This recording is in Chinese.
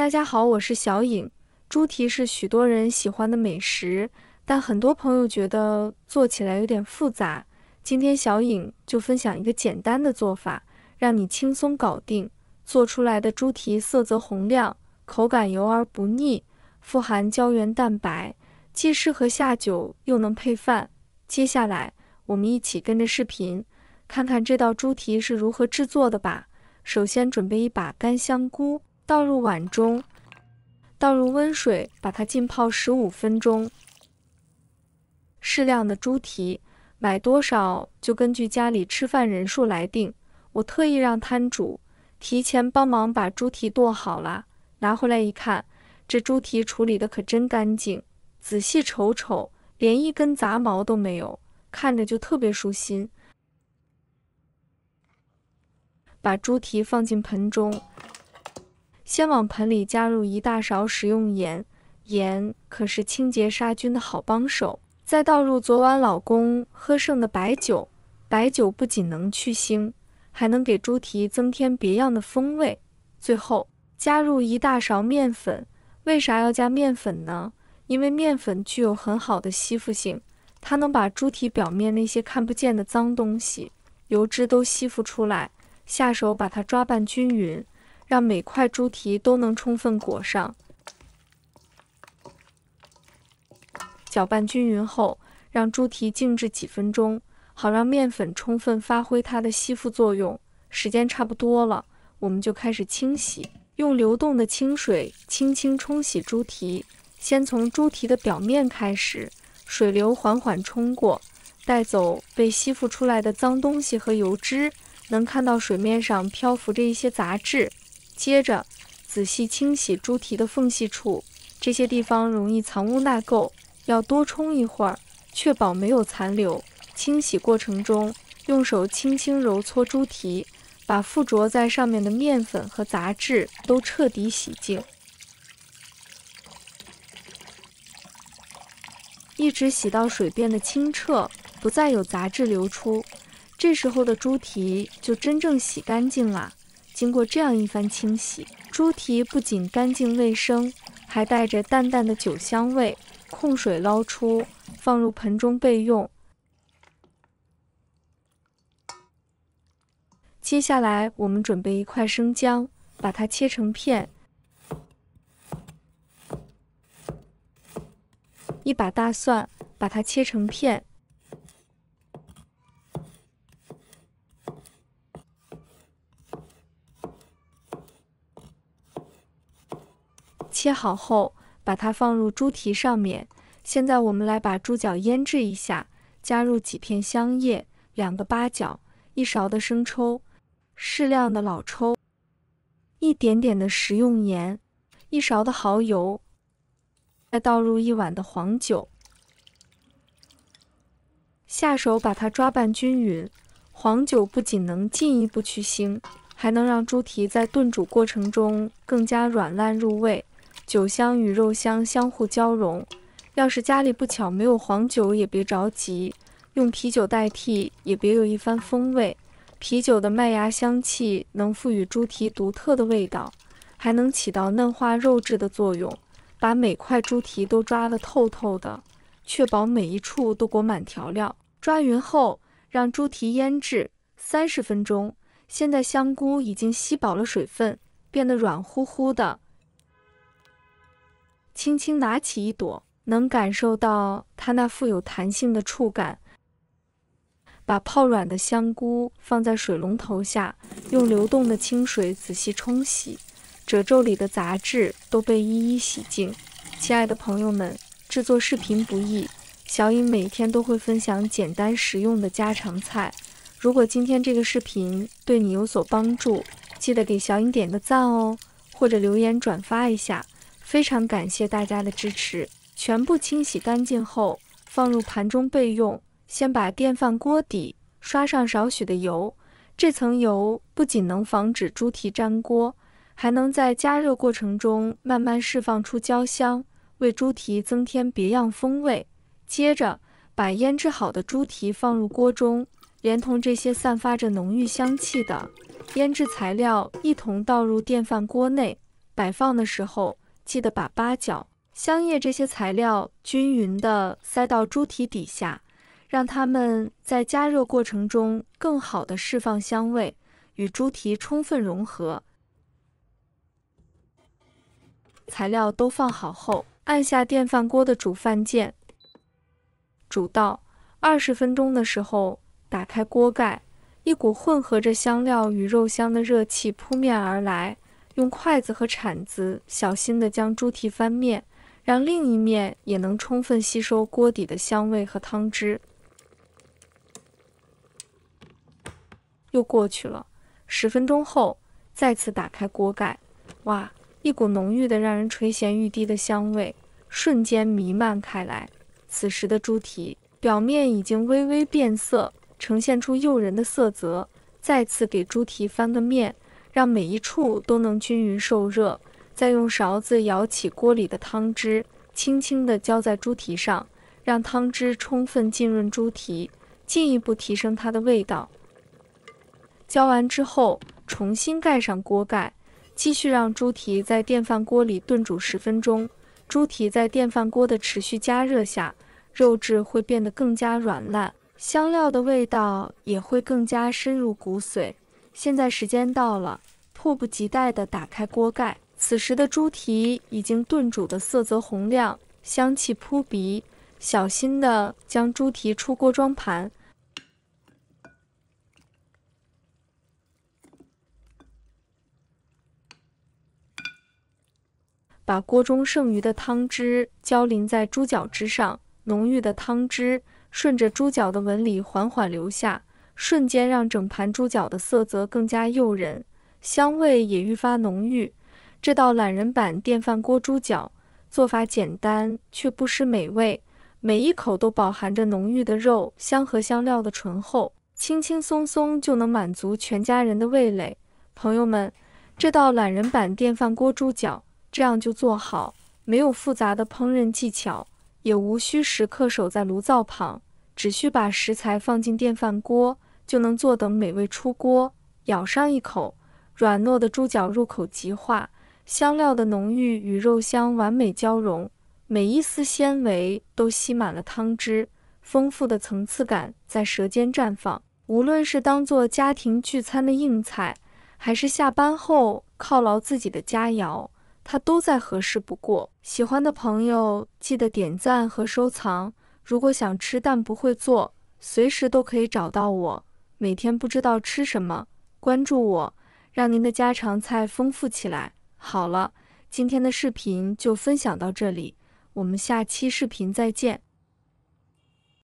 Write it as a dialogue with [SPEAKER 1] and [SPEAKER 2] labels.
[SPEAKER 1] 大家好，我是小颖。猪蹄是许多人喜欢的美食，但很多朋友觉得做起来有点复杂。今天小颖就分享一个简单的做法，让你轻松搞定。做出来的猪蹄色泽红亮，口感油而不腻，富含胶原蛋白，既适合下酒又能配饭。接下来我们一起跟着视频，看看这道猪蹄是如何制作的吧。首先准备一把干香菇，倒入碗中，倒入温水，把它浸泡15分钟。适量的猪蹄，买多少就根据家里吃饭人数来定。我特意让摊主提前帮忙把猪蹄剁好了，拿回来一看，这猪蹄处理的可真干净，仔细瞅瞅，连一根杂毛都没有，看着就特别舒心。把猪蹄放进盆中，先往盆里加入1大勺食用盐，盐可是清洁杀菌的好帮手。再倒入昨晚老公喝剩的白酒，白酒不仅能去腥，还能给猪蹄增添别样的风味。最后加入1大勺面粉。为啥要加面粉呢？因为面粉具有很好的吸附性，它能把猪蹄表面那些看不见的脏东西、油脂都吸附出来。下手把它抓拌均匀，让每块猪蹄都能充分裹上。搅拌均匀后，让猪蹄静置几分钟，好让面粉充分发挥它的吸附作用。时间差不多了，我们就开始清洗，用流动的清水轻轻冲洗猪蹄。先从猪蹄的表面开始，水流缓缓冲过，带走被吸附出来的脏东西和油脂。能看到水面上漂浮着一些杂质。接着仔细清洗猪蹄的缝隙处，这些地方容易藏污纳垢，要多冲一会儿，确保没有残留。清洗过程中，用手轻轻揉搓猪蹄，把附着在上面的面粉和杂质都彻底洗净，一直洗到水变得清澈，不再有杂质流出。这时候的猪蹄就真正洗干净了。经过这样一番清洗，猪蹄不仅干净卫生，还带着淡淡的酒香味。控水捞出，放入盆中备用。接下来我们准备一块生姜，把它切成片；一把大蒜，把它切成片；切好后，把它放入猪蹄上面。现在我们来把猪脚腌制一下，加入几片香叶、2个八角、1勺的生抽、适量的老抽、一点点的食用盐、1勺的蚝油，再倒入1碗的黄酒，下手把它抓拌均匀。黄酒不仅能进一步去腥，还能让猪蹄在炖煮过程中更加软烂入味。酒香与肉香相互交融，要是家里不巧没有黄酒也别着急，用啤酒代替也别有一番风味。啤酒的麦芽香气能赋予猪蹄独特的味道，还能起到嫩化肉质的作用，把每块猪蹄都抓得透透的，确保每一处都裹满调料。抓匀后，让猪蹄腌制30分钟。现在香菇已经吸饱了水分，变得软乎乎的。轻轻拿起一朵，能感受到它那富有弹性的触感。把泡软的香菇放在水龙头下，用流动的清水仔细冲洗，褶皱里的杂质都被一一洗净。亲爱的朋友们，制作视频不易，小颖每天都会分享简单实用的家常菜。如果今天这个视频对你有所帮助，记得给小颖点个赞哦，或者留言转发一下。非常感谢大家的支持。全部清洗干净后，放入盘中备用。先把电饭锅底刷上少许的油，这层油不仅能防止猪蹄粘锅，还能在加热过程中慢慢释放出焦香，为猪蹄增添别样风味。接着把腌制好的猪蹄放入锅中，连同这些散发着浓郁香气的腌制材料一同倒入电饭锅内，摆放的时候记得把八角、香叶这些材料均匀地塞到猪蹄底下，让它们在加热过程中更好地释放香味，与猪蹄充分融合。材料都放好后，按下电饭锅的煮饭键，煮到20分钟的时候，打开锅盖，一股混合着香料与肉香的热气扑面而来，用筷子和铲子小心地将猪蹄翻面，让另一面也能充分吸收锅底的香味和汤汁。又过去了10分钟后，再次打开锅盖，哇，一股浓郁的让人垂涎欲滴的香味瞬间弥漫开来。此时的猪蹄表面已经微微变色，呈现出诱人的色泽。再次给猪蹄翻个面，让每一处都能均匀受热，再用勺子舀起锅里的汤汁，轻轻地浇在猪蹄上，让汤汁充分浸润猪蹄，进一步提升它的味道。浇完之后，重新盖上锅盖，继续让猪蹄在电饭锅里炖煮10分钟。猪蹄在电饭锅的持续加热下，肉质会变得更加软烂，香料的味道也会更加深入骨髓。现在时间到了，迫不及待地打开锅盖。此时的猪蹄已经炖煮的色泽红亮，香气扑鼻。小心地将猪蹄出锅装盘，把锅中剩余的汤汁浇淋在猪脚之上，浓郁的汤汁顺着猪脚的纹理缓缓流下，瞬间让整盘猪脚的色泽更加诱人，香味也愈发浓郁。这道懒人版电饭锅猪脚做法简单却不失美味，每一口都饱含着浓郁的肉香和香料的醇厚，轻轻松松就能满足全家人的味蕾。朋友们，这道懒人版电饭锅猪脚这样就做好，没有复杂的烹饪技巧，也无需时刻守在炉灶旁，只需把食材放进电饭锅，就能坐等美味出锅。咬上一口，软糯的猪脚入口即化，香料的浓郁与肉香完美交融，每一丝纤维都吸满了汤汁，丰富的层次感在舌尖绽放。无论是当做家庭聚餐的硬菜，还是下班后犒劳自己的佳肴，它都再合适不过。喜欢的朋友记得点赞和收藏。如果想吃但不会做，随时都可以找到我。每天不知道吃什么，关注我，让您的家常菜丰富起来。好了，今天的视频就分享到这里，我们下期视频再见。